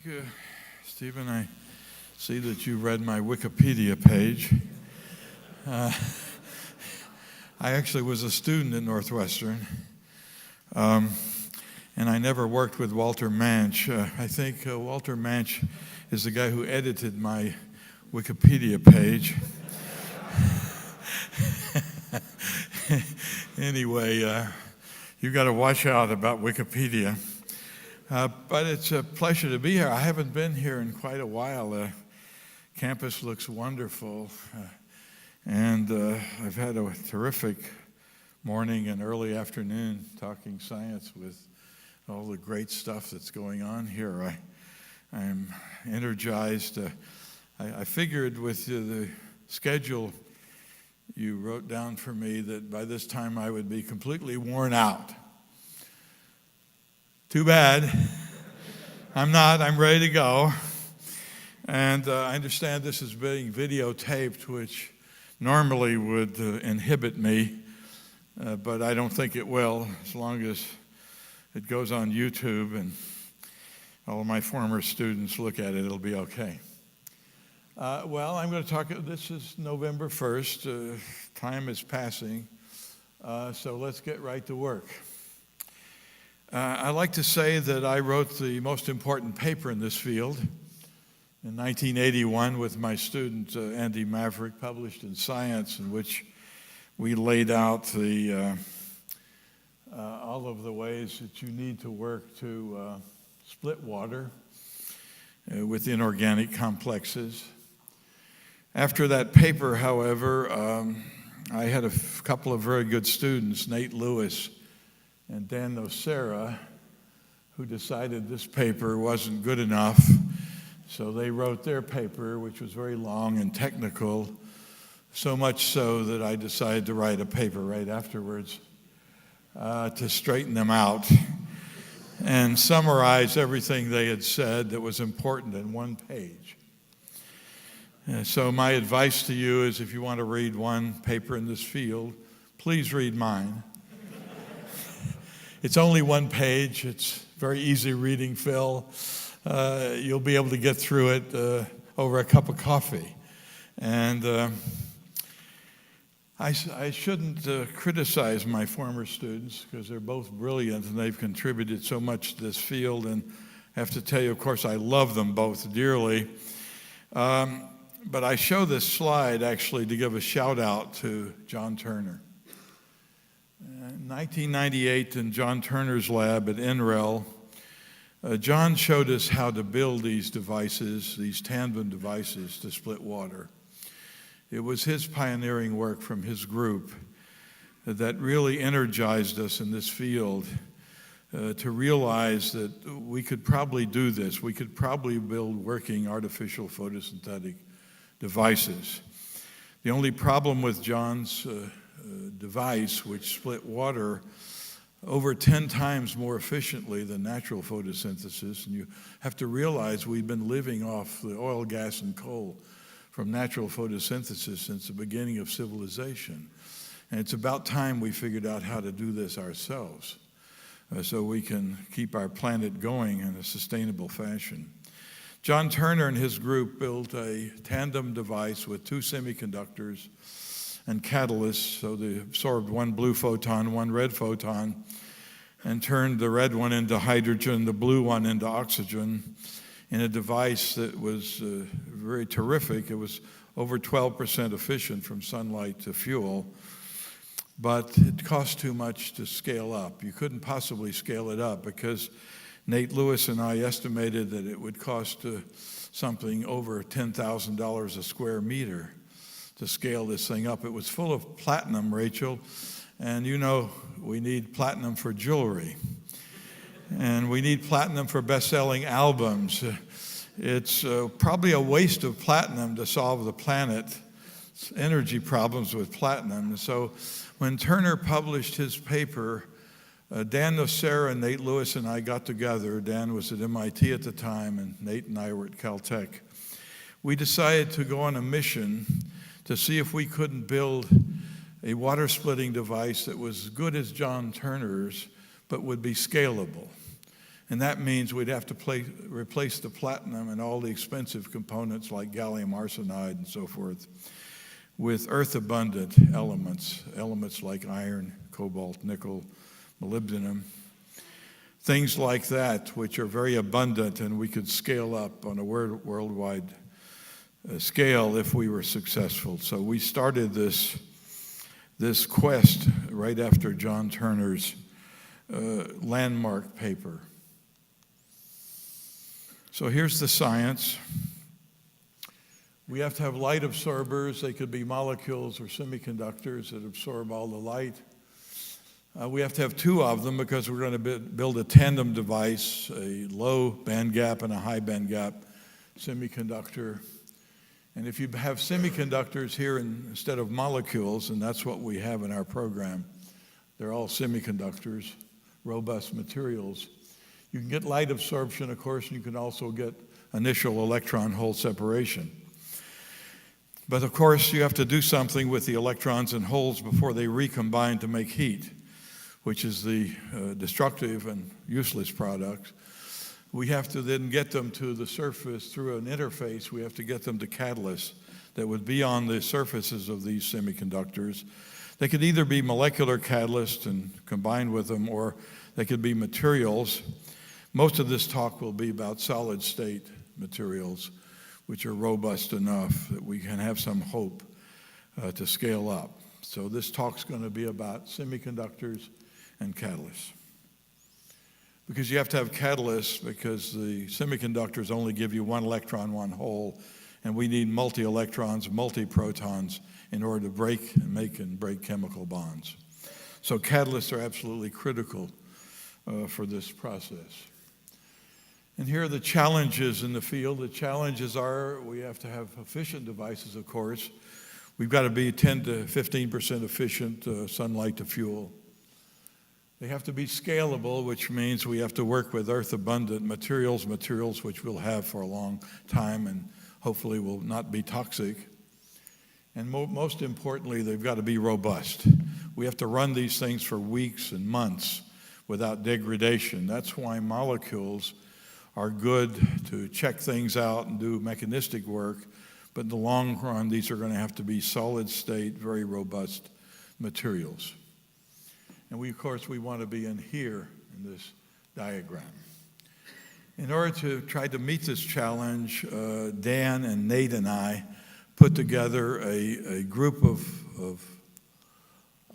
Thank you, Stephen. I see that you read my Wikipedia page. I actually was a student at Northwestern, and I never worked with Walter Manch. I think Walter Manch is the guy who edited my Wikipedia page. Anyway, you got to watch out about Wikipedia. But it's a pleasure to be here. I haven't been here in quite a while. Campus looks wonderful. And I've had a terrific morning and early afternoon talking science with all the great stuff that's going on here. I'm energized. I figured with the schedule you wrote down for me that by this time I would be completely worn out. Too bad. I'm not. I'm ready to go. And I understand this is being videotaped, which normally would inhibit me, but I don't think it will. As long as it goes on YouTube and all of my former students look at it, it'll be okay. Well, I'm going to talk. This is November 1st. Time is passing, so let's get right to work. I like to say that I wrote the most important paper in this field in 1981 with my student Andy Maverick, published in Science, in which we laid out all of the ways that you need to work to split water with inorganic complexes. After that paper, however, I had a couple of very good students, Nate Lewis and Dan Nocera, who decided this paper wasn't good enough. So they wrote their paper, which was very long and technical, so much so that I decided to write a paper right afterwards to straighten them out and summarize everything they had said that was important in one page. So my advice to you is, if you want to read one paper in this field, please read mine. It's only one page. It's very easy reading, Phil. You'll be able to get through it over a cup of coffee. And I shouldn't criticize my former students, because they're both brilliant and they've contributed so much to this field. And I have to tell you, of course, I love them both dearly. But I show this slide actually to give a shout out to John Turner. In 1998, in John Turner's lab at NREL, John showed us how to build these devices, these tandem devices to split water. It was his pioneering work from his group that really energized us in this field to realize that we could probably do this. We could probably build working artificial photosynthetic devices. The only problem with John's device, which split water over 10 times more efficiently than natural photosynthesis, and you have to realize we've been living off the oil, gas, and coal from natural photosynthesis since the beginning of civilization. And it's about time we figured out how to do this ourselves so we can keep our planet going in a sustainable fashion. John Turner and his group built a tandem device with two semiconductors and catalysts, so they absorbed one blue photon, one red photon, and turned the red one into hydrogen, the blue one into oxygen, in a device that was very terrific. It was over 12% efficient from sunlight to fuel, but it cost too much to scale up. You couldn't possibly scale it up, because Nate Lewis and I estimated that it would cost something over $10,000 a square meter to scale this thing up. It was full of platinum, Rachel, and you know we need platinum for jewelry, and we need platinum for best-selling albums. It's probably a waste of platinum to solve the planet's energy problems with platinum. So when Turner published his paper, Dan Nocera and Nate Lewis and I got together. Dan was at MIT at the time, and Nate and I were at Caltech. We decided to go on a mission to see if we couldn't build a water-splitting device that was as good as John Turner's, but would be scalable. And that means we'd have to replace the platinum and all the expensive components like gallium arsenide and so forth with earth-abundant elements like iron, cobalt, nickel, molybdenum, things like that, which are very abundant, and we could scale up on a worldwide scale if we were successful. So we started this quest right after John Turner's landmark paper. So here's the science. We have to have light absorbers. They could be molecules or semiconductors that absorb all the light. We have to have two of them because we're going to build a tandem device, a low band gap and a high band gap semiconductor. And if you have semiconductors here instead of molecules, and that's what we have in our program, they're all semiconductors, robust materials. You can get light absorption, of course, and you can also get initial electron-hole separation. But of course, you have to do something with the electrons and holes before they recombine to make heat, which is the destructive and useless product. We have to then get them to the surface through an interface. We have to get them to catalysts that would be on the surfaces of these semiconductors. They could either be molecular catalysts and combine with them, or they could be materials. Most of this talk will be about solid-state materials, which are robust enough that we can have some hope to scale up. So this talk's going to be about semiconductors and catalysts. Because you have to have catalysts because the semiconductors only give you one electron, one hole, and we need multi-electrons, multi-protons in order to make and break chemical bonds. So catalysts are absolutely critical for this process. And here are the challenges in the field. The challenges are we have to have efficient devices, of course. We've got to be 10 to 15% efficient, sunlight to fuel. They have to be scalable, which means we have to work with earth-abundant materials which we'll have for a long time and hopefully will not be toxic. And most importantly, they've got to be robust. We have to run these things for weeks and months without degradation. That's why molecules are good to check things out and do mechanistic work, but in the long run, these are going to have to be solid-state, very robust materials. And we, of course, we want to be in here in this diagram. In order to try to meet this challenge, Dan and Nate and I put together a group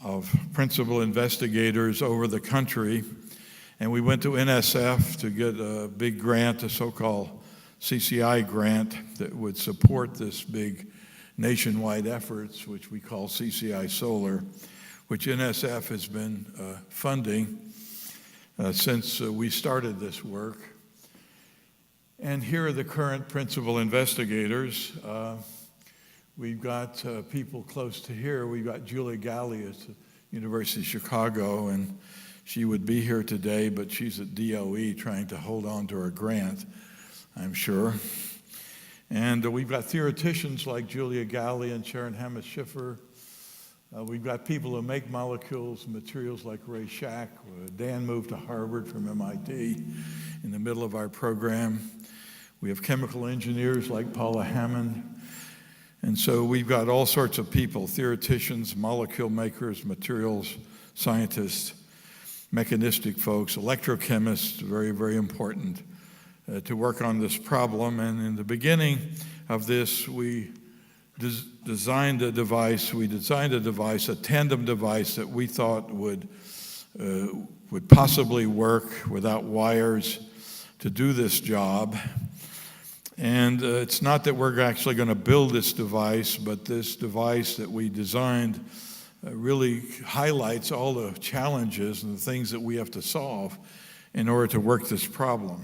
of principal investigators over the country, and we went to NSF to get a big grant, a so-called CCI grant that would support this big nationwide efforts, which we call CCI Solar, which NSF has been funding since we started this work. And here are the current principal investigators. We've got people close to here. We've got Julia Galli at the University of Chicago, and she would be here today, but she's at DOE trying to hold on to her grant, I'm sure. And we've got theoreticians like Julia Galli and Sharon Hammes-Schiffer. We've got people who make molecules and materials like Ray Shack. Dan moved to Harvard from MIT in the middle of our program. We have chemical engineers like Paula Hammond. And so we've got all sorts of people, theoreticians, molecule makers, materials scientists, mechanistic folks, electrochemists, very, very important to work on this problem. And in the beginning of this, we designed a device, a tandem device that we thought would possibly work without wires to do this job. And it's not that we're actually going to build this device, but this device that we designed really highlights all the challenges and the things that we have to solve in order to work this problem.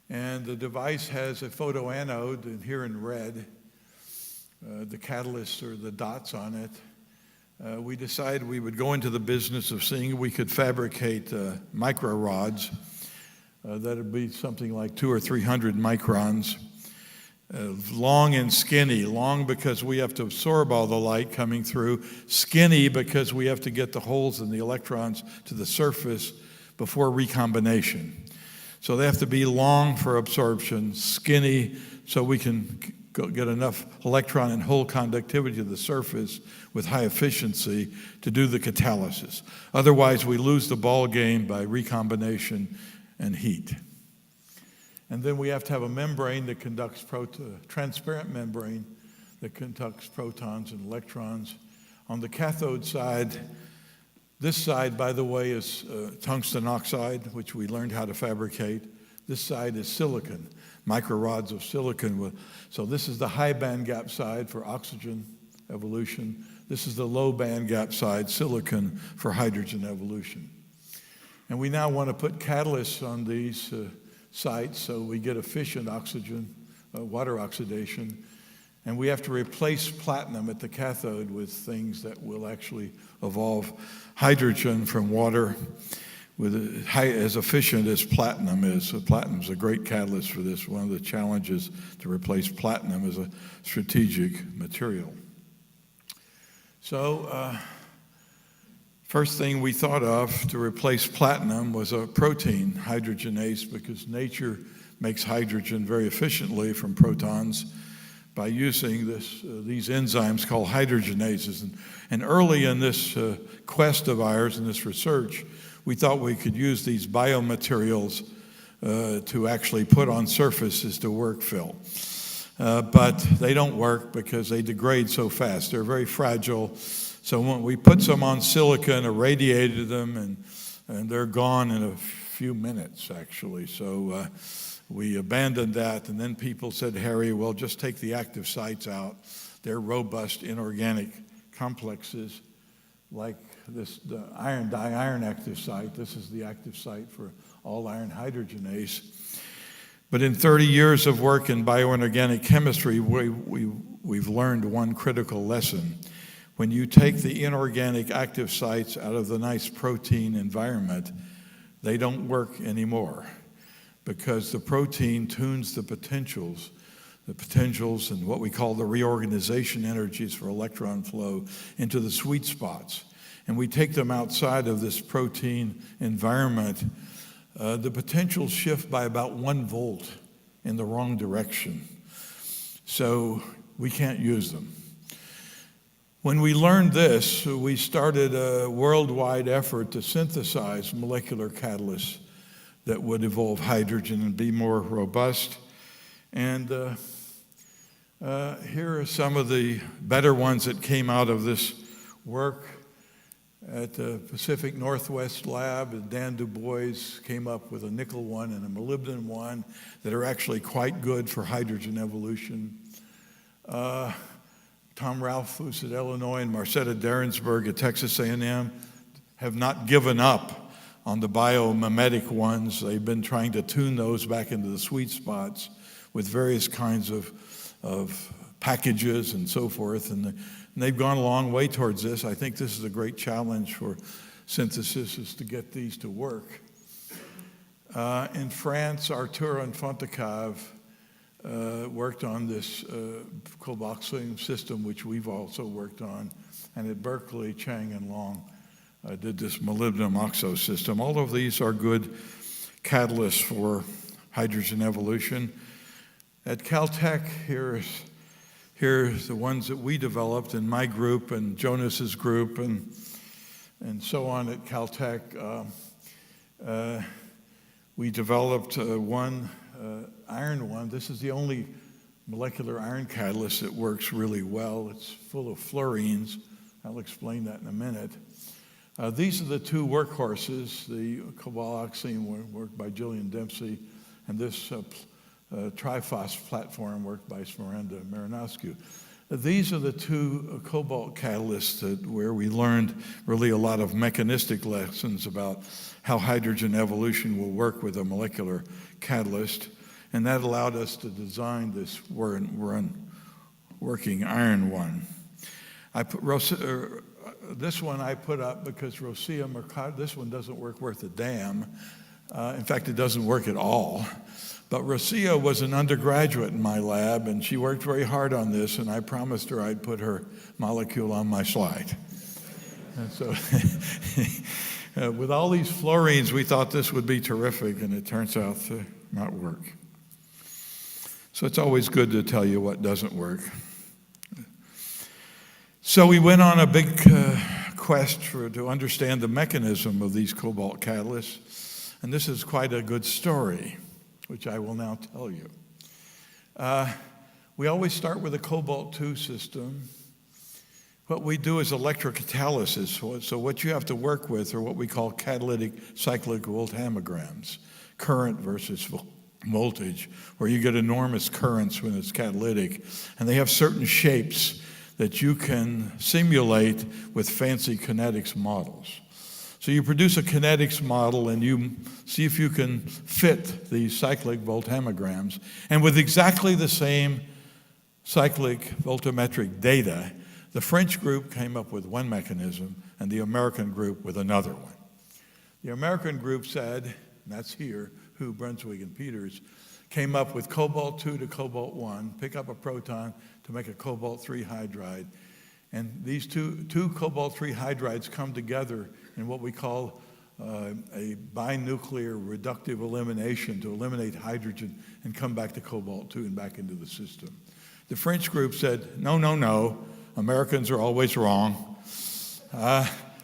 And the device has a photoanode, and here in red, the catalysts or the dots on it. We decided we would go into the business of seeing if we could fabricate micro rods. That would be something like 200 or 300 microns, long and skinny. Long because we have to absorb all the light coming through. Skinny because we have to get the holes and the electrons to the surface before recombination. So they have to be long for absorption, skinny, so we can get enough electron and hole conductivity to the surface with high efficiency to do the catalysis. Otherwise, we lose the ball game by recombination and heat. And then we have to have a membrane that conducts transparent membrane that conducts protons and electrons. On the cathode side, this side, by the way, is tungsten oxide, which we learned how to fabricate. This side is silicon, microrods of silicon. So this is the high band gap side for oxygen evolution. This is the low band gap side, silicon, for hydrogen evolution. And we now want to put catalysts on these sites so we get efficient oxygen, water oxidation. And we have to replace platinum at the cathode with things that will actually evolve hydrogen from water with as efficient as platinum is. So platinum's a great catalyst for this. One of the challenges to replace platinum as a strategic material. So first thing we thought of to replace platinum was a protein, hydrogenase, because nature makes hydrogen very efficiently from protons by using these enzymes called hydrogenases. And early in this quest of ours, in this research, we thought we could use these biomaterials to actually put on surfaces to work fill. But they don't work because they degrade so fast. They're very fragile. So when we put some on silicon, irradiated them, and they're gone in a few minutes, actually. So we abandoned that, and then people said, Harry, well, just take the active sites out. They're robust inorganic complexes like the iron diiron active site. This is the active site for all iron hydrogenase. But in 30 years of work in bioinorganic chemistry, we've learned one critical lesson. When you take the inorganic active sites out of the nice protein environment, they don't work anymore, because the protein tunes the potentials and what we call the reorganization energies for electron flow into the sweet spots. And we take them outside of this protein environment, the potentials shift by about 1 volt in the wrong direction. So we can't use them. When we learned this, we started a worldwide effort to synthesize molecular catalysts that would evolve hydrogen and be more robust. And here are some of the better ones that came out of this work. At the Pacific Northwest Lab, Dan Du Bois came up with a nickel one and a molybdenum one that are actually quite good for hydrogen evolution. Tom Ralph, who's at Illinois, and Marcetta Derensberg at Texas A&M have not given up on the biomimetic ones. They've been trying to tune those back into the sweet spots with various kinds of packages and so forth. And they've gone a long way towards this. I think this is a great challenge for synthesis, is to get these to work. In France, Arthur and Fontecave worked on this carboxylene system, which we've also worked on. And at Berkeley, Chang and Long did this molybdenum oxo system. All of these are good catalysts for hydrogen evolution. At Caltech, here's the ones that we developed in my group and Jonas's group and so on at Caltech. We developed one iron one. This is the only molecular iron catalyst that works really well. It's full of fluorines. I'll explain that in a minute. These are the two workhorses, the cobalt-oxime work by Gillian Dempsey, and this Triphos platform worked by Smerenda Marinescu. These are the two cobalt catalysts where we learned really a lot of mechanistic lessons about how hydrogen evolution will work with a molecular catalyst, and that allowed us to design this working iron one. This one I put up because Rosia Mercado, this one doesn't work worth a damn. In fact, it doesn't work at all. But Rosia was an undergraduate in my lab, and she worked very hard on this, and I promised her I'd put her molecule on my slide. And so With all these fluorines, we thought this would be terrific, and it turns out to not work. So it's always good to tell you what doesn't work. So we went on a big quest to understand the mechanism of these cobalt catalysts, and this is quite a good story, which I will now tell you. We always start with a cobalt-2 system. What we do is electrocatalysis. So what you have to work with are what we call catalytic cyclic voltammograms, current versus voltage, where you get enormous currents when it's catalytic. And they have certain shapes that you can simulate with fancy kinetics models. So you produce a kinetics model and you see if you can fit these cyclic voltammograms. And with exactly the same cyclic voltammetric data, the French group came up with one mechanism and the American group with another one. The American group said, and that's here, Hu, Brunswick, and Peters, came up with cobalt-2 to cobalt-1, pick up a proton to make a cobalt-3 hydride. And these two cobalt-3 hydrides come together in what we call a binuclear reductive elimination to eliminate hydrogen and come back to cobalt-2 and back into the system. The French group said, no, Americans are always wrong.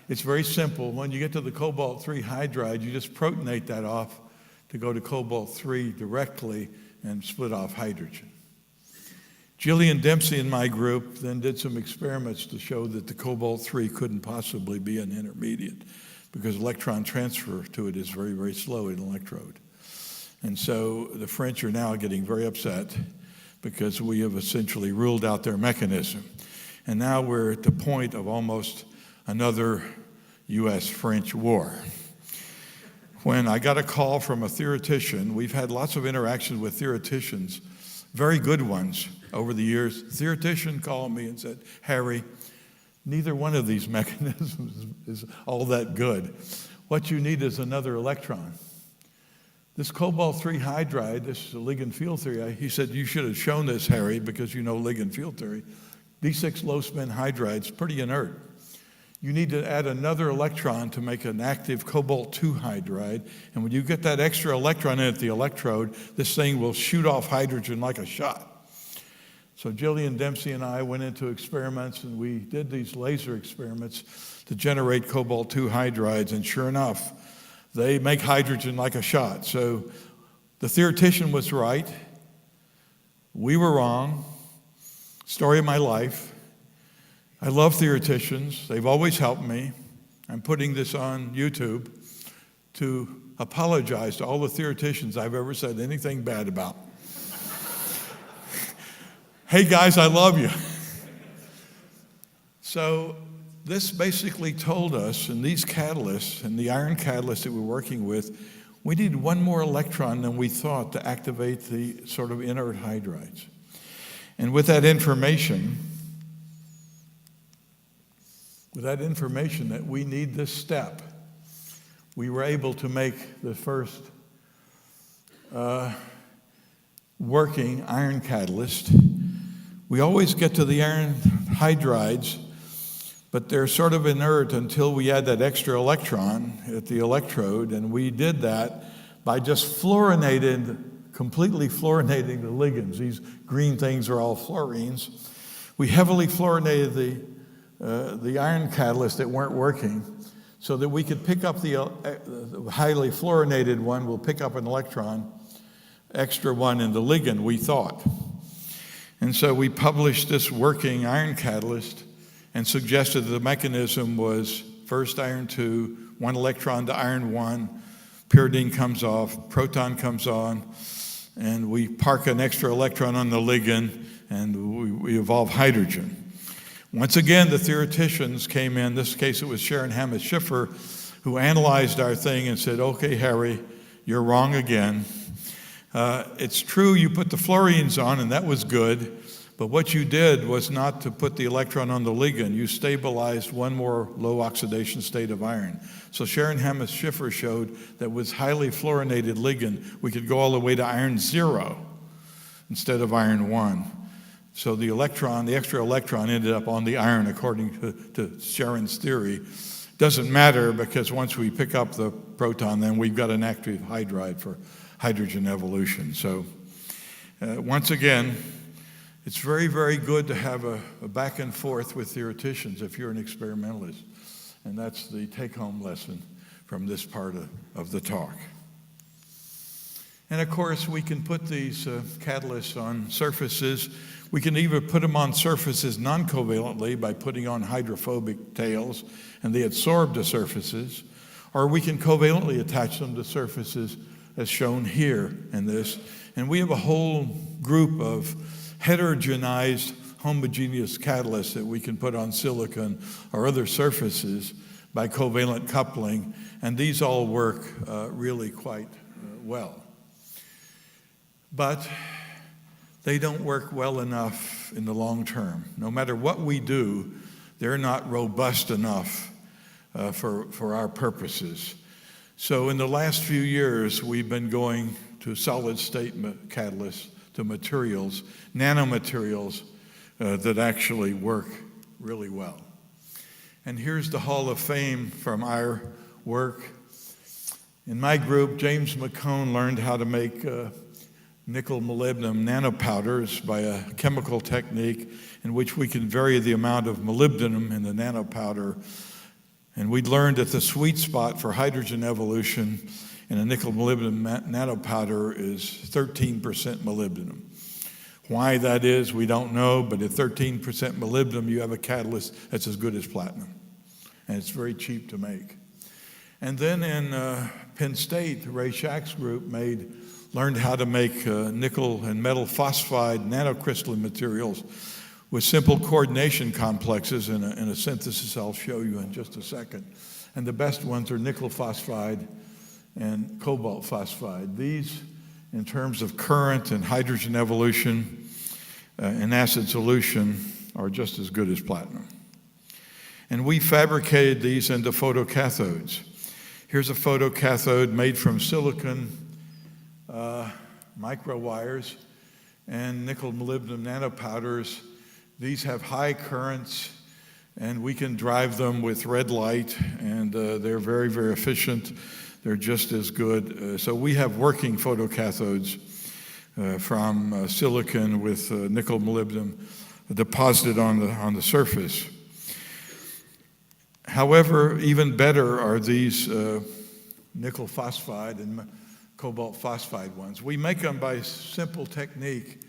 It's very simple. When you get to the cobalt-3 hydride, you just protonate that off to go to cobalt-3 directly and split off hydrogen. Gillian Dempsey and my group then did some experiments to show that the cobalt-3 couldn't possibly be an intermediate because electron transfer to it is very, very slow in an electrode. And so the French are now getting very upset because we have essentially ruled out their mechanism. And now we're at the point of almost another U.S.-French war. When I got a call from a theoretician, we've had lots of interactions with theoreticians, very good ones over the years. The theoretician called me and said, Harry, neither one of these mechanisms is all that good. What you need is another electron. This cobalt-3 hydride, this is a ligand field theory, he said, you should have shown this, Harry, because you know ligand field theory. D6 low-spin hydride's pretty inert. You need to add another electron to make an active cobalt-2 hydride, and when you get that extra electron in at the electrode, this thing will shoot off hydrogen like a shot. So Gillian Dempsey and I went into experiments, and we did these laser experiments to generate cobalt-2 hydrides, and sure enough, they make hydrogen like a shot. So the theoretician was right. We were wrong. Story of my life. I love theoreticians. They've always helped me. I'm putting this on YouTube to apologize to all the theoreticians I've ever said anything bad about. Hey guys, I love you. So this basically told us, in these catalysts, and the iron catalyst that we're working with, we need one more electron than we thought to activate the sort of inert hydrides. And with that information that we need this step, we were able to make the first working iron catalyst. We always get to the iron hydrides, but they're sort of inert until we add that extra electron at the electrode, and we did that by just completely fluorinating the ligands. These green things are all fluorines. We heavily fluorinated the iron catalysts that weren't working so that we could pick up the highly fluorinated one, will pick up an electron, extra one in the ligand, we thought. And so we published this working iron catalyst and suggested that the mechanism was first iron 2, one electron to iron 1, pyridine comes off, proton comes on, and we park an extra electron on the ligand, and we evolve hydrogen. Once again, the theoreticians came in. This case, it was Sharon Hammes Schiffer, who analyzed our thing and said, okay, Harry, you're wrong again. It's true you put the fluorines on, and that was good, but what you did was not to put the electron on the ligand. You stabilized one more low oxidation state of iron. So Sharon Hammes Schiffer showed that with highly fluorinated ligand, we could go all the way to iron 0 instead of iron 1. So the extra electron ended up on the iron according to Sharon's theory. Doesn't matter, because once we pick up the proton, then we've got an active hydride for hydrogen evolution. So once again, it's very, very good to have a back and forth with theoreticians if you're an experimentalist. And that's the take-home lesson from this part of the talk. And of course, we can put these catalysts on surfaces. We can even put them on surfaces non-covalently by putting on hydrophobic tails, and they absorb the surfaces. Or we can covalently attach them to surfaces as shown here in this. And we have a whole group of heterogenized homogeneous catalysts that we can put on silicon or other surfaces by covalent coupling, and these all work really quite well. But they don't work well enough in the long term. No matter what we do, they're not robust enough for our purposes. So in the last few years, we've been going to solid-state catalysts, to materials, nanomaterials that actually work really well. And here's the Hall of Fame from our work. In my group, James McCone learned how to make nickel molybdenum nanopowders by a chemical technique in which we can vary the amount of molybdenum in the nanopowder. And we learned that the sweet spot for hydrogen evolution in a nickel molybdenum nanopowder is 13% molybdenum. Why that is, we don't know, but at 13% molybdenum, you have a catalyst that's as good as platinum. And it's very cheap to make. And then in Penn State, Ray Shack's group learned how to make nickel and metal phosphide nanocrystalline materials with simple coordination complexes in a synthesis I'll show you in just a second. And the best ones are nickel phosphide and cobalt phosphide. These, in terms of current and hydrogen evolution and acid solution, are just as good as platinum. And we fabricated these into photocathodes. Here's a photocathode made from silicon microwires and nickel molybdenum nanopowders. These have high currents, and we can drive them with red light, and they're very, very efficient. They're just as good. So we have working photocathodes from silicon with nickel molybdenum deposited on the surface. However, even better are these nickel phosphide and cobalt phosphide ones. We make them by simple technique.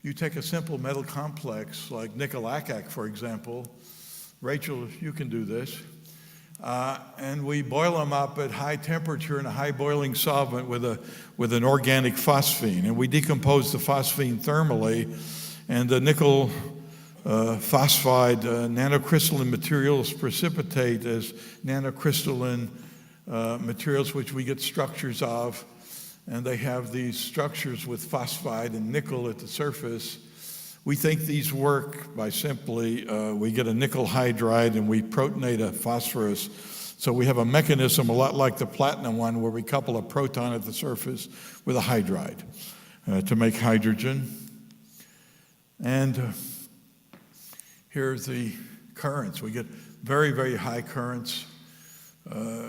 You take a simple metal complex like nickel acac, for example. Rachel, you can do this. And we boil them up at high temperature in a high boiling solvent with an organic phosphine. And we decompose the phosphine thermally, and the nickel phosphide nanocrystalline materials precipitate as nanocrystalline materials which we get structures of. And they have these structures with phosphide and nickel at the surface. We think these work by simply, we get a nickel hydride and we protonate a phosphorus. So we have a mechanism a lot like the platinum one where we couple a proton at the surface with a hydride to make hydrogen. And here's the currents. We get very, very high currents,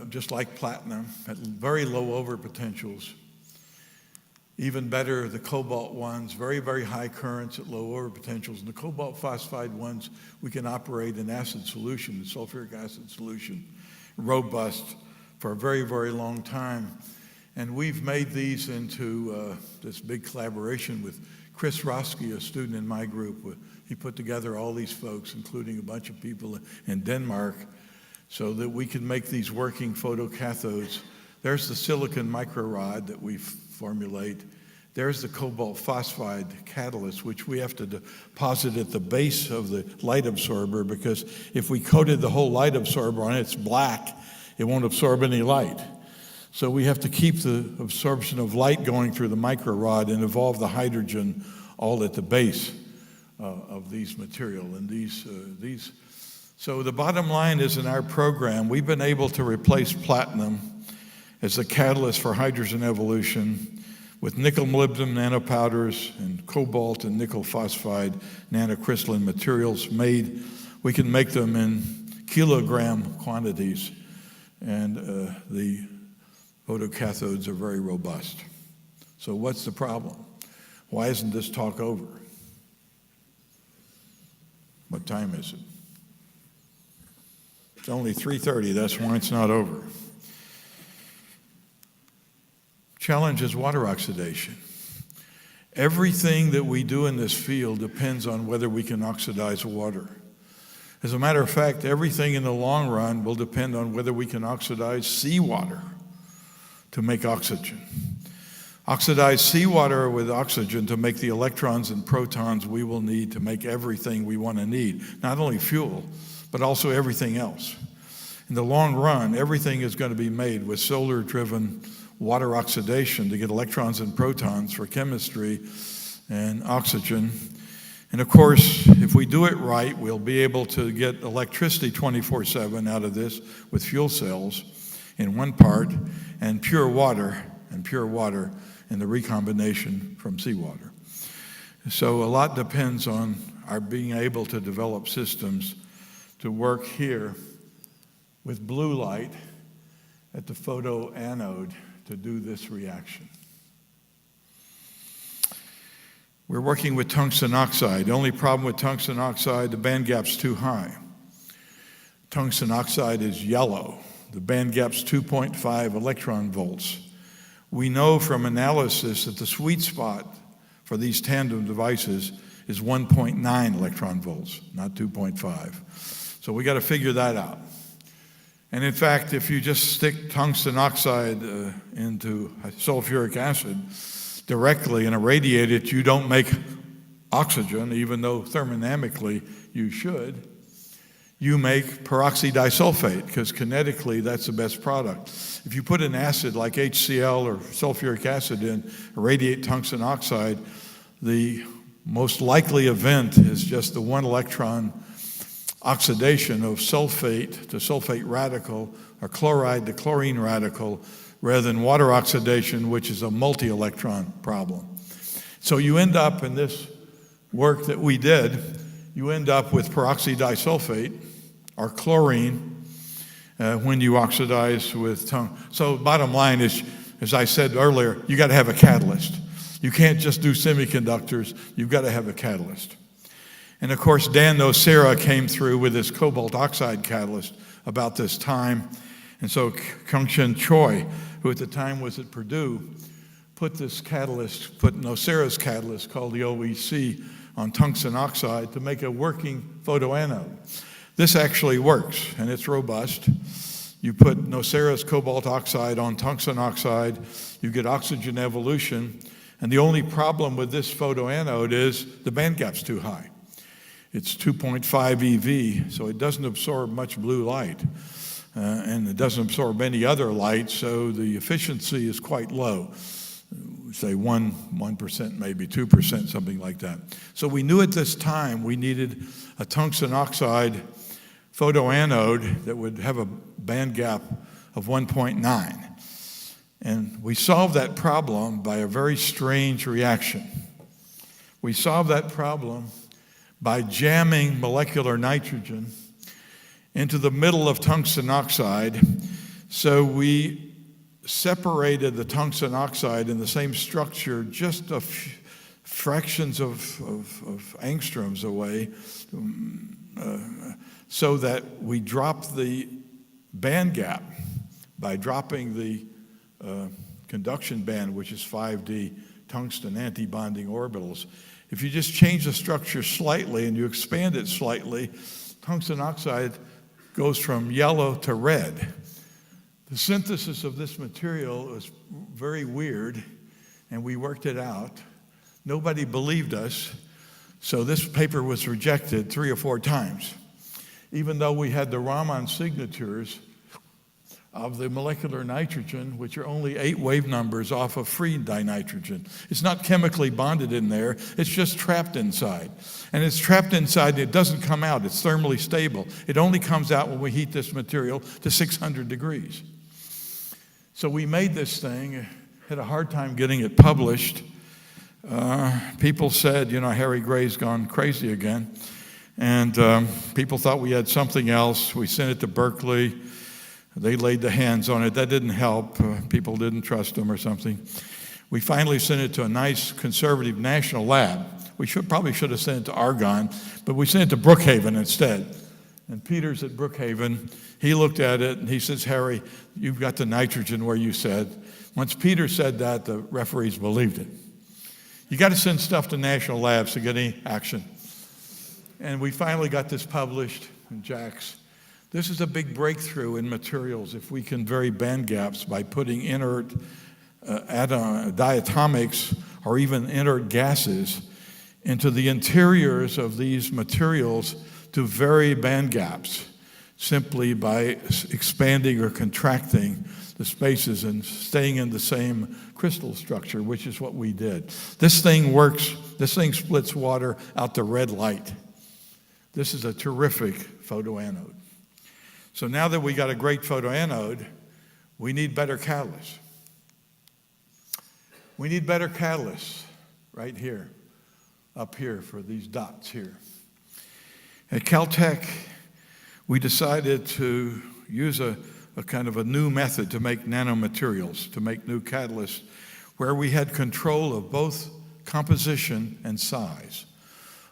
just like platinum, at very low overpotentials. Even better, the cobalt ones, very, very high currents at low overpotentials. And the cobalt phosphide ones, we can operate in acid solution, sulfuric acid solution, robust for a very, very long time. And we've made these into this big collaboration with Chris Roski, a student in my group. He put together all these folks, including a bunch of people in Denmark, so that we can make these working photocathodes. There's the silicon microrod that we formulate. There's the cobalt phosphide catalyst, which we have to deposit at the base of the light absorber, because if we coated the whole light absorber on it, it's black. It won't absorb any light. So we have to keep the absorption of light going through the microrod and evolve the hydrogen all at the base of these material. And these. So the bottom line is, in our program, we've been able to replace platinum as a catalyst for hydrogen evolution with nickel molybdenum nanopowders and cobalt and nickel phosphide nanocrystalline materials made. We can make them in kilogram quantities and the photocathodes are very robust. So what's the problem? Why isn't this talk over? What time is it? It's only 3:30, that's why it's not over. Challenge is water oxidation. Everything that we do in this field depends on whether we can oxidize water. As a matter of fact, everything in the long run will depend on whether we can oxidize seawater to make oxygen. Oxidize seawater with oxygen to make the electrons and protons we will need to make everything we want to need, not only fuel, but also everything else. In the long run, everything is going to be made with solar-driven water oxidation to get electrons and protons for chemistry and oxygen. And of course, if we do it right, we'll be able to get electricity 24/7 out of this with fuel cells in one part, and pure water in the recombination from seawater. So a lot depends on our being able to develop systems to work here with blue light at the photoanode to do this reaction. We're working with tungsten oxide. The only problem with tungsten oxide, the band gap's too high. Tungsten oxide is yellow. The band gap's 2.5 electron volts. We know from analysis that the sweet spot for these tandem devices is 1.9 electron volts, not 2.5. So we got to figure that out. And in fact, if you just stick tungsten oxide into sulfuric acid directly and irradiate it, you don't make oxygen, even though thermodynamically you should. You make peroxydisulfate, because kinetically that's the best product. If you put an acid like HCl or sulfuric acid in, irradiate tungsten oxide, the most likely event is just the one electron oxidation of sulfate to sulfate radical or chloride to chlorine radical rather than water oxidation, which is a multi-electron problem. So you end up in this work that we did, you end up with peroxydisulfate or chlorine when you oxidize with So bottom line is, as I said earlier, you got to have a catalyst. You can't just do semiconductors, you've got to have a catalyst. And of course, Dan Nocera came through with his cobalt oxide catalyst about this time. And so Kyung-Chin Choi, who at the time was at Purdue, put Nocera's catalyst called the OEC on tungsten oxide to make a working photoanode. This actually works, and it's robust. You put Nocera's cobalt oxide on tungsten oxide, you get oxygen evolution, and the only problem with this photoanode is the band gap's too high. It's 2.5 EV, so it doesn't absorb much blue light, and it doesn't absorb any other light, so the efficiency is quite low. Say 1%, maybe 2%, something like that. So we knew at this time we needed a tungsten oxide photoanode that would have a band gap of 1.9. And we solved that problem by a very strange reaction. We solved that problem by jamming molecular nitrogen into the middle of tungsten oxide. So we separated the tungsten oxide in the same structure just fractions of angstroms away, so that we dropped the band gap by dropping the conduction band, which is 5D tungsten antibonding orbitals. If you just change the structure slightly and you expand it slightly, tungsten oxide goes from yellow to red. The synthesis of this material is very weird, and we worked it out. Nobody believed us, so this paper was rejected 3 or 4 times, even though we had the Raman signatures of the molecular nitrogen, which are only 8 wave numbers off of free dinitrogen. It's not chemically bonded in there, it's just trapped inside. And it's trapped inside and it doesn't come out, it's thermally stable. It only comes out when we heat this material to 600 degrees. So we made this thing, had a hard time getting it published. People said, Harry Gray's gone crazy again. And people thought we had something else. We sent it to Berkeley. They laid the hands on it. That didn't help. People didn't trust them or something. We finally sent it to a nice conservative national lab. We probably should have sent it to Argonne, but we sent it to Brookhaven instead. And Peter's at Brookhaven. He looked at it and he says, Harry, you've got the nitrogen where you said. Once Peter said that, the referees believed it. You got to send stuff to national labs to get any action. And we finally got this published in JACS. This is a big breakthrough in materials if we can vary band gaps by putting inert diatomics or even inert gases into the interiors of these materials to vary band gaps simply by expanding or contracting the spaces and staying in the same crystal structure, which is what we did. This thing works. This thing splits water out to red light. This is a terrific photoanode. So now that we got a great photoanode, we need better catalysts. We need better catalysts right here, up here for these dots here. At Caltech, we decided to use a kind of a new method to make nanomaterials, to make new catalysts, where we had control of both composition and size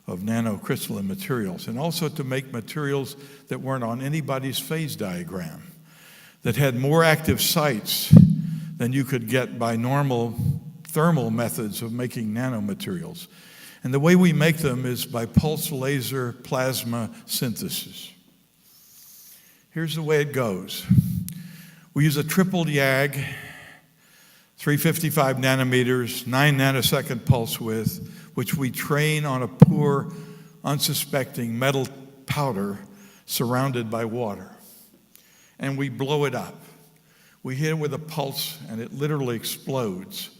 of nanocrystalline materials, and also to make materials that weren't on anybody's phase diagram, that had more active sites than you could get by normal thermal methods of making nanomaterials. And the way we make them is by pulse laser plasma synthesis. Here's the way it goes. We use a triple YAG, 355 nanometers, 9 nanosecond pulse width, which we train on a poor, unsuspecting metal powder surrounded by water. And we blow it up. We hit it with a pulse, and it literally explodes.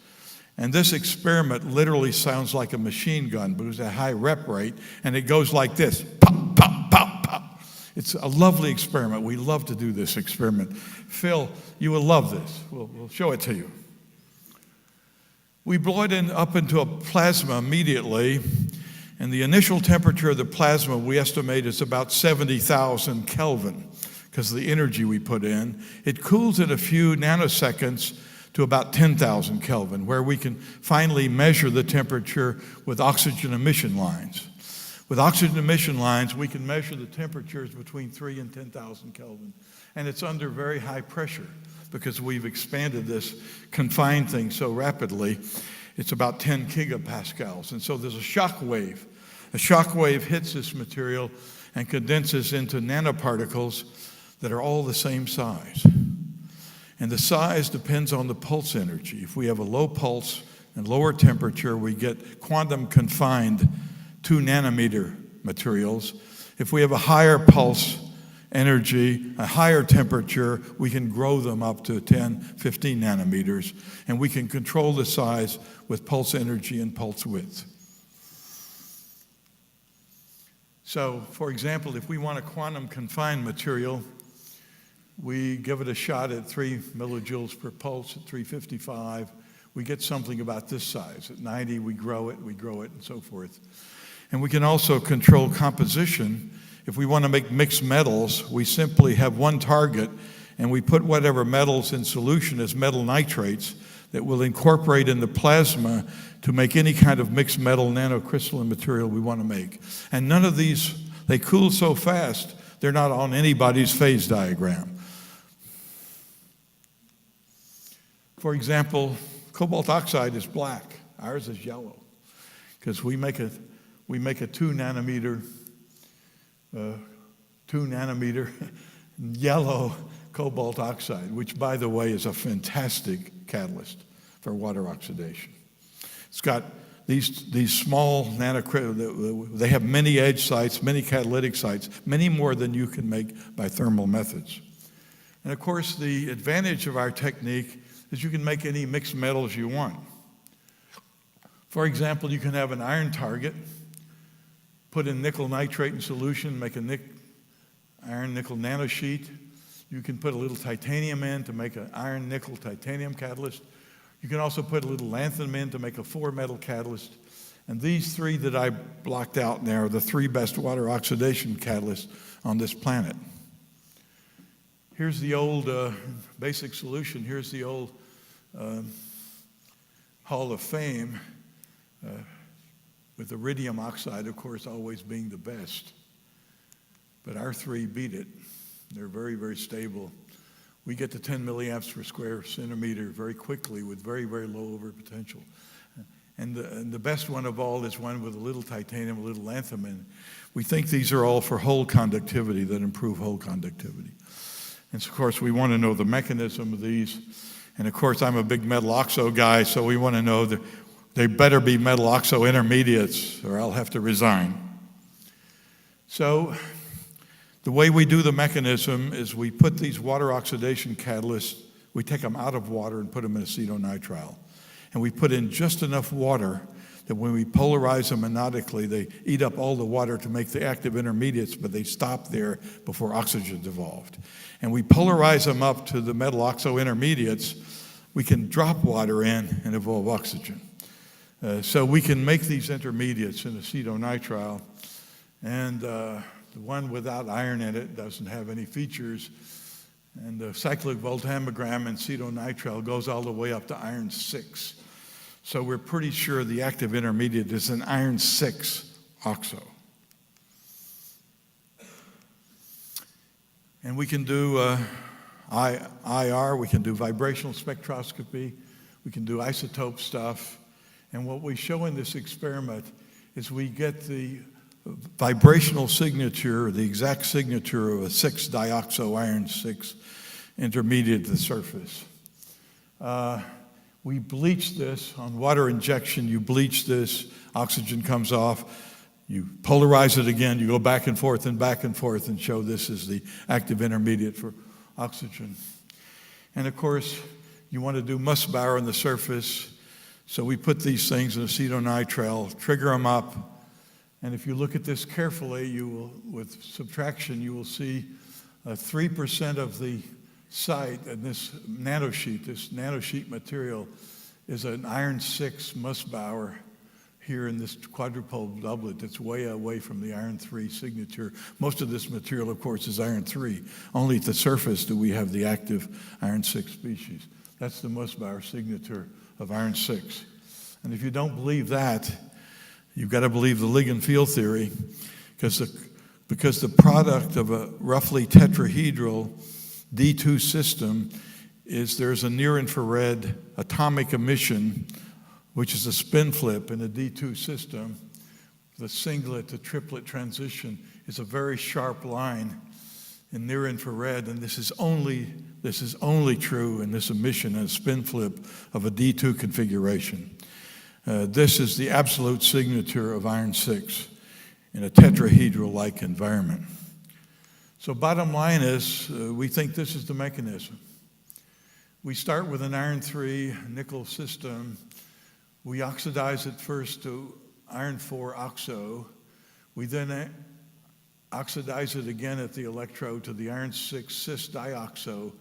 And this experiment literally sounds like a machine gun, but it's a high rep rate, and it goes like this, pop, pop, pop, pop. It's a lovely experiment. We love to do this experiment. Phil, you will love this. We'll show it to you. We blow it up into a plasma immediately, and the initial temperature of the plasma we estimate is about 70,000 Kelvin because of the energy we put in. It cools in a few nanoseconds to about 10,000 Kelvin, where we can finally measure the temperature with oxygen emission lines. With oxygen emission lines, we can measure the temperatures between 3 and 10,000 Kelvin, and it's under very high pressure because we've expanded this confined thing so rapidly. It's about 10 gigapascals, and so there's a shock wave. A shock wave hits this material and condenses into nanoparticles that are all the same size. And the size depends on the pulse energy. If we have a low pulse and lower temperature, we get quantum confined 2 nanometer materials. If we have a higher pulse energy, a higher temperature, we can grow them up to 10, 15 nanometers, and we can control the size with pulse energy and pulse width. So, for example, if we want a quantum confined material, we give it a shot at 3 millijoules per pulse at 355. We get something about this size. At 90, we grow it, and so forth. And we can also control composition. If we want to make mixed metals, we simply have one target, and we put whatever metals in solution as metal nitrates that will incorporate in the plasma to make any kind of mixed metal nanocrystalline material we want to make. And none of these, they cool so fast, they're not on anybody's phase diagram. For example, cobalt oxide is black. Ours is yellow because we make a 2 nanometer yellow cobalt oxide, which, by the way, is a fantastic catalyst for water oxidation. It's got these small nanocrystals. They have many edge sites, many catalytic sites, many more than you can make by thermal methods. And of course, the advantage of our technique is you can make any mixed metals you want. For example, you can have an iron target, put in nickel nitrate in solution, make a iron nickel nanosheet. You can put a little titanium in to make an iron nickel titanium catalyst. You can also put a little lanthanum in to make a 4-metal catalyst. And these 3 that I blocked out there are the 3 best water oxidation catalysts on this planet. Here's the old basic solution. Here's the old Hall of Fame, with iridium oxide, of course, always being the best. But our three beat it. They're very, very stable. We get to 10 milliamps per square centimeter very quickly with very, very low overpotential. And the best one of all is one with a little titanium, a little lanthanum. We think these are all for hole conductivity, that improve hole conductivity. And so, of course, we want to know the mechanism of these. And of course, I'm a big metal oxo guy, so we want to know that they better be metal oxo intermediates or I'll have to resign. So the way we do the mechanism is we put these water oxidation catalysts, we take them out of water and put them in acetonitrile. And we put in just enough water that when we polarize them anodically, they eat up all the water to make the active intermediates, but they stop there before oxygen's evolved. And we polarize them up to the metal oxo intermediates. We can drop water in and evolve oxygen. So we can make these intermediates in acetonitrile. And the one without iron in it doesn't have any features. And the cyclic voltammogram in acetonitrile goes all the way up to iron 6. So we're pretty sure the active intermediate is an iron 6 oxo. And we can do IR, we can do vibrational spectroscopy, we can do isotope stuff. And what we show in this experiment is we get the vibrational signature, the exact signature of a 6-dioxo iron 6 intermediate to the surface. We bleach this on water injection. You bleach this, oxygen comes off. You polarize it again. You go back and forth and show this is the active intermediate for oxygen. And of course, you want to do Nussbauer on the surface. So we put these things in acetonitrile, trigger them up. And if you look at this carefully, you will, with subtraction, you will see 3% of the site and this nanosheet material is an iron 6 Nussbauer here in this quadrupole doublet that's way away from the iron 3 signature. Most of this material, of course, is iron 3. Only at the surface do we have the active iron 6 species. That's the Nussbauer signature of iron 6. And if you don't believe that, you've got to believe the ligand field theory, because the product of a roughly tetrahedral D2 system is there's a near-infrared atomic emission, which is a spin flip in a D2 system. The singlet to triplet transition is a very sharp line in near-infrared, and this is only true in this emission and spin flip of a D2 configuration. This is the absolute signature of iron 6 in a tetrahedral-like environment. So bottom line is, we think this is the mechanism. We start with an iron 3 nickel system. We oxidize it first to iron 4 oxo. We then oxidize it again at the electrode to the iron 6 cis dioxo,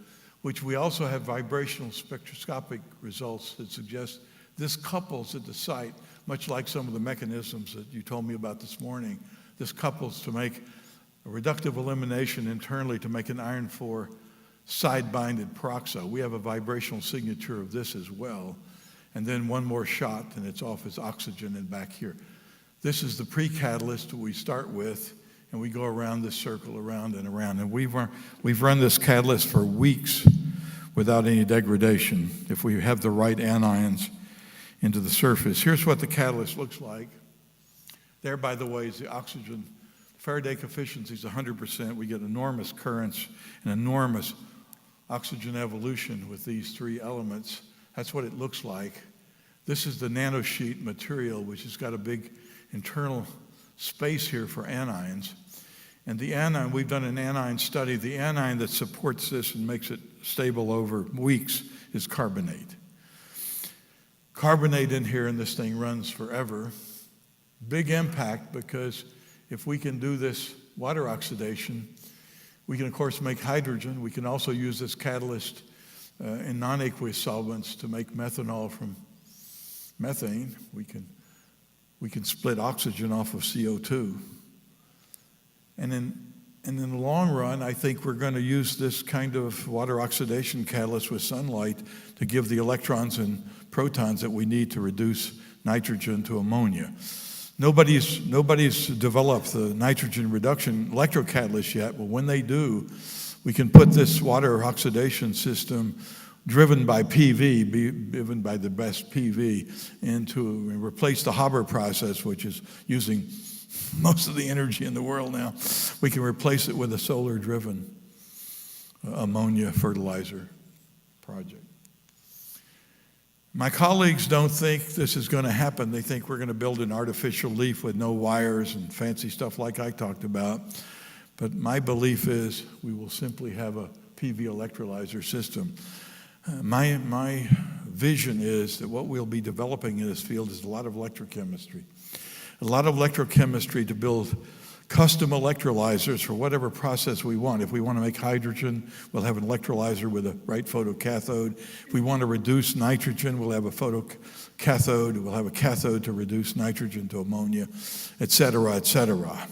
which we also have vibrational spectroscopic results that suggest this couples at the site, much like some of the mechanisms that you told me about this morning. This couples to make a reductive elimination internally to make an iron 4 side-binded peroxo. We have a vibrational signature of this as well. And then one more shot, and it's off as oxygen and back here. This is the pre-catalyst we start with, and we go around this circle, around and around. And we've run this catalyst for weeks without any degradation if we have the right anions into the surface. Here's what the catalyst looks like. There, by the way, is the oxygen. Faraday coefficient is 100%. We get enormous currents and enormous oxygen evolution with these three elements. That's what it looks like. This is the nanosheet material, which has got a big internal space here for anions. And the anion, we've done an anion study. The anion that supports this and makes it stable over weeks is carbonate. Carbonate in here, and this thing runs forever. Big impact, because if we can do this water oxidation, we can, of course, make hydrogen. We can also use this catalyst in non-aqueous solvents to make methanol from methane. We can split oxygen off of CO2. And in And in the long run, I think we're going to use this kind of water oxidation catalyst with sunlight to give the electrons and protons that we need to reduce nitrogen to ammonia. Nobody's developed the nitrogen reduction electrocatalyst yet, but when they do, we can put this water oxidation system driven by PV, driven by the best PV, into replace the Haber process, which is using most of the energy in the world now. We can replace it with a solar-driven ammonia fertilizer project. My colleagues don't think this is going to happen. They think we're going to build an artificial leaf with no wires and fancy stuff like I talked about. But my belief is we will simply have a PV electrolyzer system. My vision is that what we'll be developing in this field is a lot of electrochemistry. A lot of electrochemistry to build custom electrolyzers for whatever process we want. If we want to make hydrogen, we'll have an electrolyzer with a right photocathode. If we want to reduce nitrogen, we'll have a photocathode. We'll have a cathode to reduce nitrogen to ammonia, et cetera, et cetera.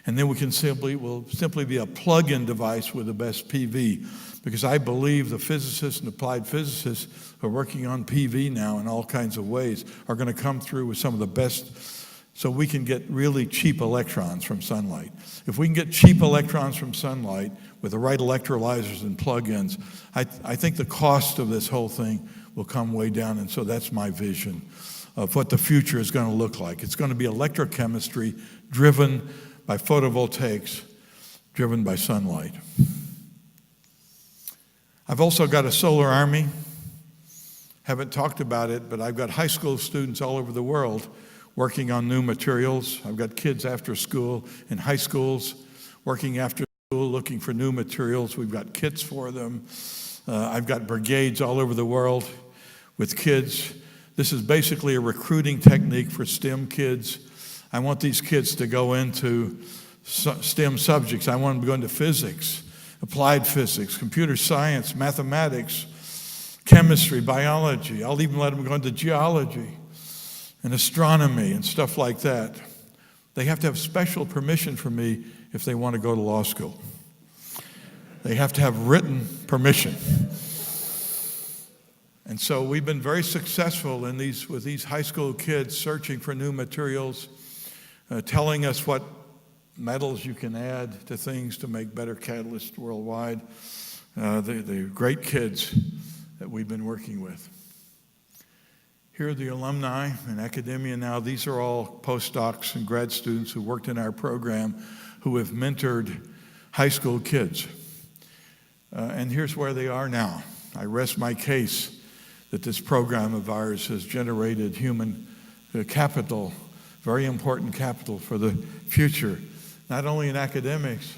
And then we'll simply be a plug-in device with the best PV, because I believe the physicists and applied physicists who are working on PV now in all kinds of ways are going to come through with some of the best, so we can get really cheap electrons from sunlight. If we can get cheap electrons from sunlight with the right electrolyzers and plug-ins, I think the cost of this whole thing will come way down, and so that's my vision of what the future is going to look like. It's going to be electrochemistry driven by photovoltaics, driven by sunlight. I've also got a solar army. Haven't talked about it, but I've got high school students all over the world working on new materials. I've got kids after school in high schools working after school looking for new materials. We've got kits for them. I've got brigades all over the world with kids. This is basically a recruiting technique for STEM kids. I want these kids to go into STEM subjects. I want them to go into physics, applied physics, computer science, mathematics, chemistry, biology. I'll even let them go into geology and astronomy and stuff like that. They have to have special permission from me if they want to go to law school. They have to have written permission. And so we've been very successful with these high school kids searching for new materials, telling us what metals you can add to things to make better catalysts worldwide. The great kids that we've been working with. Here are the alumni in academia now. These are all postdocs and grad students who worked in our program who have mentored high school kids. And here's where they are now. I rest my case that this program of ours has generated human capital, very important capital for the future, not only in academics,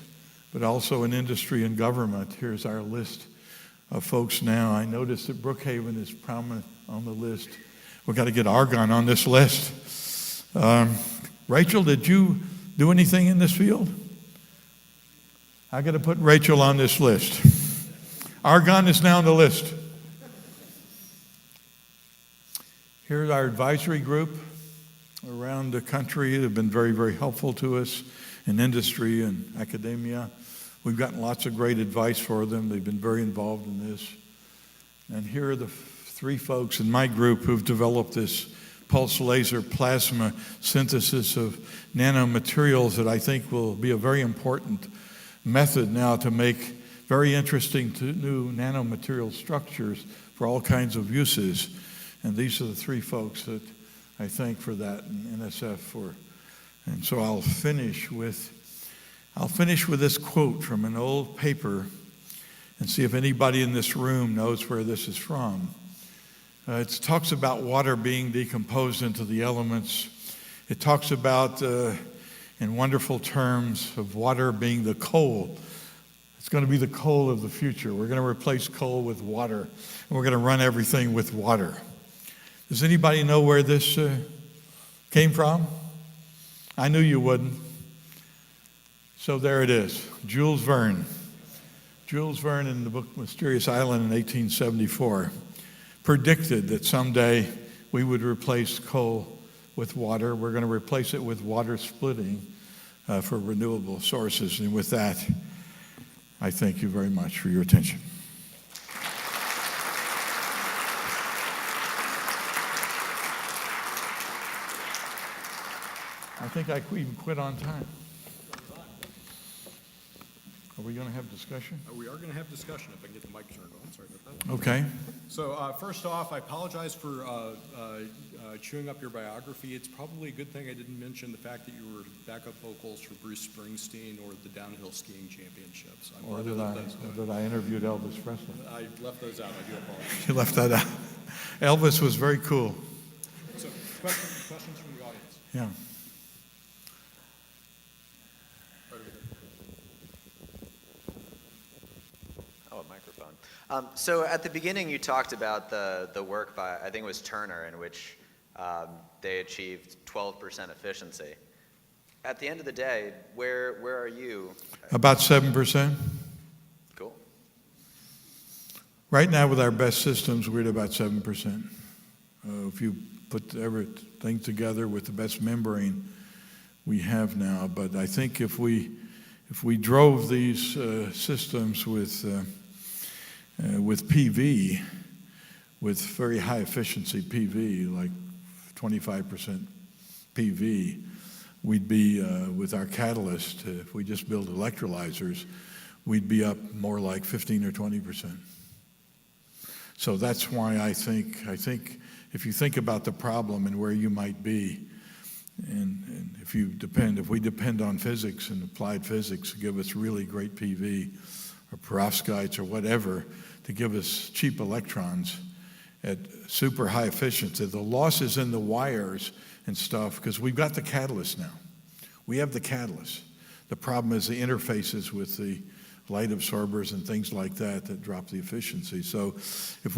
but also in industry and government. Here's our list of folks now. I noticed that Brookhaven is prominent on the list. We've got to get Argonne on this list. Rachel, did you do anything in this field? I got to put Rachel on this list. Argonne is now on the list. Here's our advisory group around the country that have been very, very helpful to us in industry and academia. We've gotten lots of great advice for them. They've been very involved in this. And here are the three folks in my group who've developed this pulse laser plasma synthesis of nanomaterials that I think will be a very important method now to make very interesting new nanomaterial structures for all kinds of uses. And these are the three folks that I thank for that, and NSF for. And so I'll finish with this quote from an old paper and see if anybody in this room knows where this is from. It talks about water being decomposed into the elements. It talks about, in wonderful terms, of water being the coal. It's going to be the coal of the future. We're going to replace coal with water, and we're going to run everything with water. Does anybody know where this came from? I knew you wouldn't. So there it is, Jules Verne. Jules Verne in the book Mysterious Island in 1874 predicted that someday we would replace coal with water. We're going to replace it with water splitting. for renewable sources. And with that, I thank you very much for your attention. I think I even quit on time. Are we going to have discussion? We are going to have discussion if I can get the mic turned on. Sorry about that. Okay. So first off, I apologize for chewing up your biography. It's probably a good thing I didn't mention the fact that you were backup vocals for Bruce Springsteen or the Downhill Skiing Championships. Or did I interviewed Elvis Presley? I left those out. I do apologize. You left that out. Elvis was very cool. So questions from the audience? Yeah. So at the beginning, you talked about the work by, I think it was Turner, in which they achieved 12% efficiency. At the end of the day, where are you? About 7%. Cool. Right now, with our best systems, we're at about 7%. If you put everything together with the best membrane we have now, but I think if we drove these systems with PV, with very high efficiency PV, like 25% PV, we'd be, with our catalyst, if we just build electrolyzers, we'd be up more like 15 or 20%. So that's why I think if you think about the problem and where you might be, and if we depend on physics and applied physics to give us really great PV, or perovskites or whatever, to give us cheap electrons at super high efficiency. The loss is in the wires and stuff because we've got the catalyst now. We have the catalyst. The problem is the interfaces with the light absorbers and things like that drop the efficiency. So if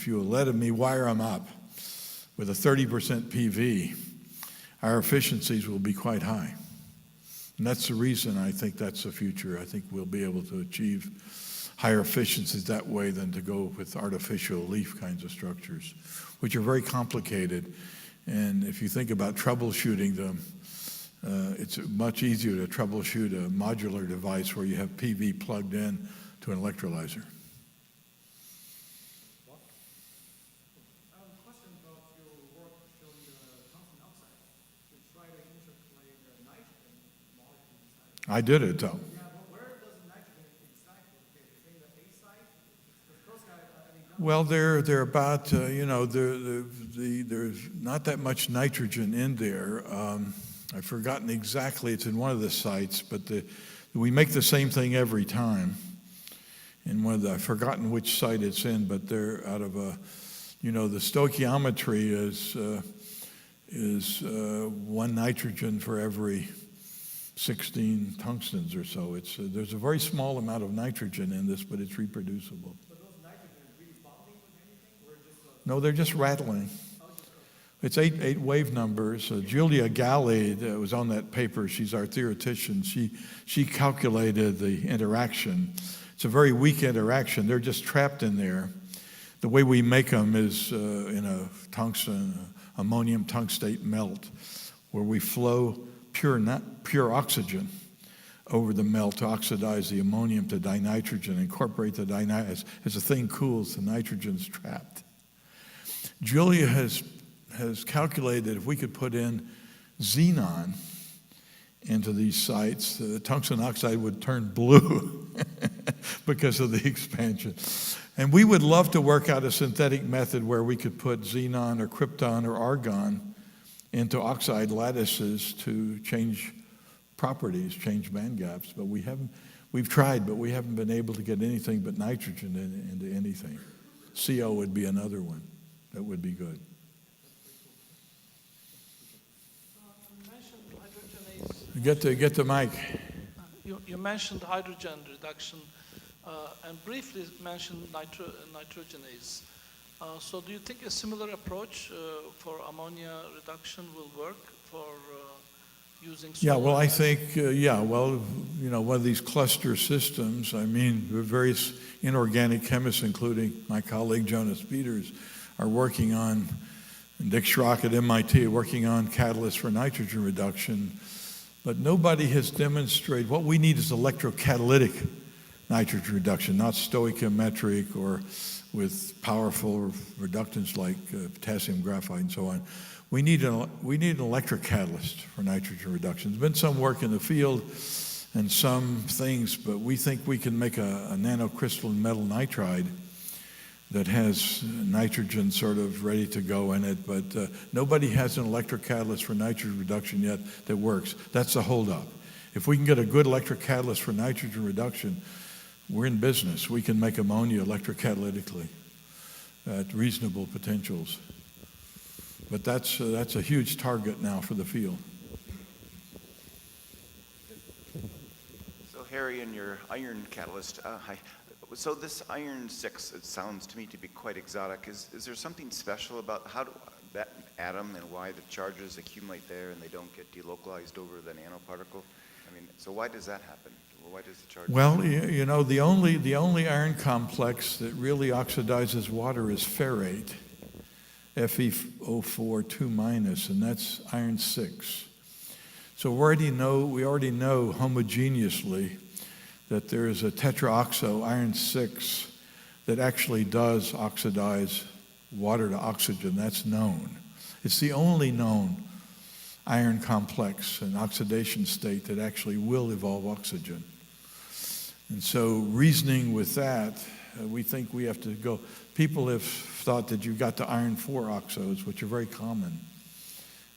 you let me wire them up with a 30% PV, our efficiencies will be quite high. And that's the reason I think that's the future. I think we'll be able to achieve higher efficiencies that way than to go with artificial leaf kinds of structures, which are very complicated. And if you think about troubleshooting them, it's much easier to troubleshoot a modular device where you have PV plugged in to an electrolyzer. Question about your work showing the tungsten oxide. You try to interplay the nitrogen molecule inside. I did it though. Yeah, but where does the nitrogen recycle? Okay, in the A side? Because Well, they're about, there's not that much nitrogen in there. I've forgotten exactly, it's in one of the sites, but we make the same thing every time. I've forgotten which site it's in, but they're out of the stoichiometry is 1 nitrogen for every 16 tungstens or so. There's a very small amount of nitrogen in this, but it's reproducible. So those nitrogen are really bonding with anything, or just No, they're just rattling. It's eight wave numbers. Julia Galli was on that paper. She's our theoretician. She calculated the interaction. It's a very weak interaction. They're just trapped in there. The way we make them is in a tungsten, ammonium tungstate melt, where we flow pure oxygen over the melt to oxidize the ammonium to dinitrogen, incorporate the dinitrogen. As the thing cools, the nitrogen's trapped. Julia has calculated if we could put in xenon into these sites, the tungsten oxide would turn blue because of the expansion. And we would love to work out a synthetic method where we could put xenon or krypton or argon into oxide lattices to change properties, change band gaps. But we've tried, but we haven't been able to get anything but nitrogen into anything. CO would be another one that would be good. Get the mic. You mentioned hydrogen reduction and briefly mentioned nitrogenase. So do you think a similar approach for ammonia reduction will work for using solar? Yeah, well, I think, one of these cluster systems, various inorganic chemists, including my colleague Jonas Peters, are working on, and Dick Schrock at MIT, working on catalysts for nitrogen reduction But nobody has demonstrated, what we need is electrocatalytic nitrogen reduction, not stoichiometric or with powerful reductants like potassium graphite and so on. We need an electrocatalyst for nitrogen reduction. There's been some work in the field and some things, but we think we can make a nanocrystalline metal nitride that has nitrogen sort of ready to go in it, but nobody has an electrocatalyst for nitrogen reduction yet that works. That's the holdup. If we can get a good electrocatalyst for nitrogen reduction, we're in business. We can make ammonia electrocatalytically at reasonable potentials. But that's a huge target now for the field. So Harry, in your iron catalyst, hi. So this iron 6, it sounds to me to be quite exotic. Is there something special about that atom and why the charges accumulate there and they don't get delocalized over the nanoparticle? I mean, so why does that happen? Why does the charge? Well, you know, the only iron complex that really oxidizes water is ferrate, FeO4 2-, and that's iron 6. So we already know homogeneously that there is a tetraoxo iron 6 that actually does oxidize water to oxygen. That's known. It's the only known iron complex and oxidation state that actually will evolve oxygen. And so reasoning with that, we think we have to go. People have thought that you've got the iron 4 oxos, which are very common.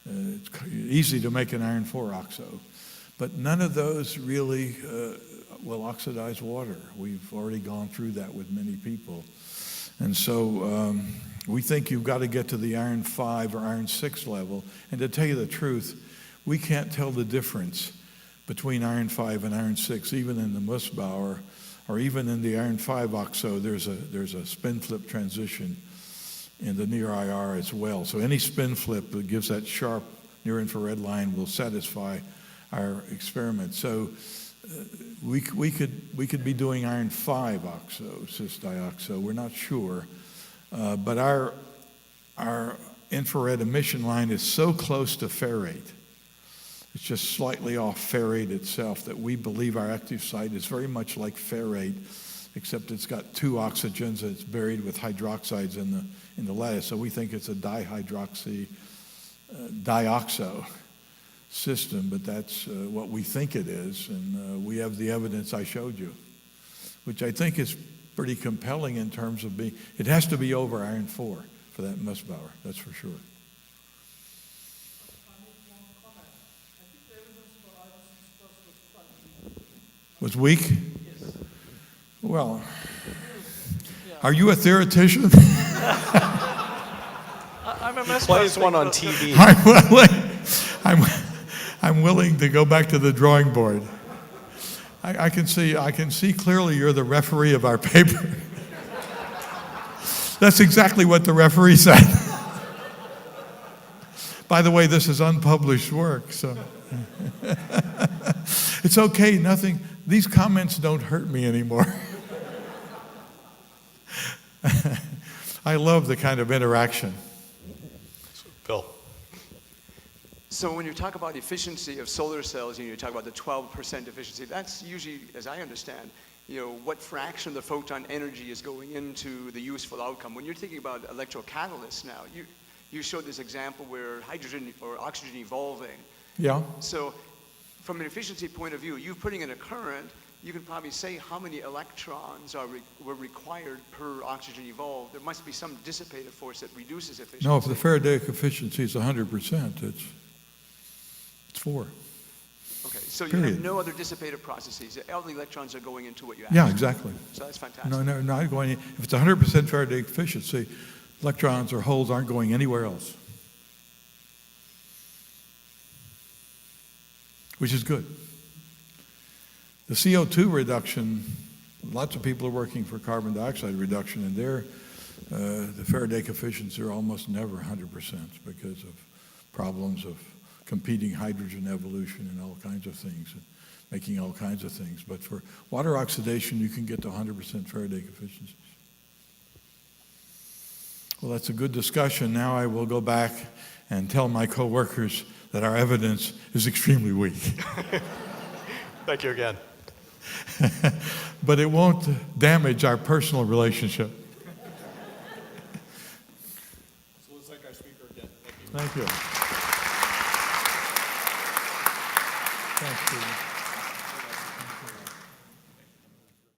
It's easy to make an iron 4 oxo, but none of those really will oxidize water. We've already gone through that with many people. And so we think you've got to get to the iron 5 or iron 6 level. And to tell you the truth, we can't tell the difference between iron 5 and iron 6, even in the Nussbauer, or even in the iron 5 oxo, there's a spin flip transition in the near IR as well. So any spin flip that gives that sharp near infrared line will satisfy our experiment. So we could be doing iron 5 oxo, cis dioxo. We're not sure, but our infrared emission line is so close to ferrate. It's just slightly off ferrate itself that we believe our active site is very much like ferrate, except it's got 2 oxygens and it's buried with hydroxides in the lattice. So we think it's a dihydroxy dioxo system, but that's what we think it is, and we have the evidence I showed you, which I think is pretty compelling in terms of being. It has to be over iron 4 for that Nussbauer, that's for sure. Was weak? Well, are you a theoretician? I'm a mess. Plays one on TV. I'm willing to go back to the drawing board. I can see clearly you're the referee of our paper. That's exactly what the referee said. By the way, this is unpublished work, so it's okay. These comments don't hurt me anymore. I love the kind of interaction. Bill. So when you talk about efficiency of solar cells, and you talk about the 12% efficiency, that's usually, as I understand, what fraction of the photon energy is going into the useful outcome. When you're thinking about electrocatalysts now, you showed this example where hydrogen or oxygen evolving. Yeah. So from an efficiency point of view, you putting in a current, you can probably say how many electrons were required per oxygen evolved. There must be some dissipative force that reduces efficiency. No, if the Faradaic efficiency is 100%, it's 4. Okay, so you Period. have no other dissipative processes. All the electrons are going into what you asked. Yeah, exactly. So that's fantastic. No, not going. If it's 100% Faradaic efficiency, electrons or holes aren't going anywhere else, which is good. The CO2 reduction, lots of people are working for carbon dioxide reduction, and the Faradaic efficiency are almost never 100% because of problems of competing hydrogen evolution and all kinds of things, and making all kinds of things. But for water oxidation, you can get to 100% Faradaic efficiencies. Well, that's a good discussion. Now I will go back and tell my coworkers that our evidence is extremely weak. Thank you again. But it won't damage our personal relationship. So let's thank our speaker again. Thank you. Thanks, Stephen.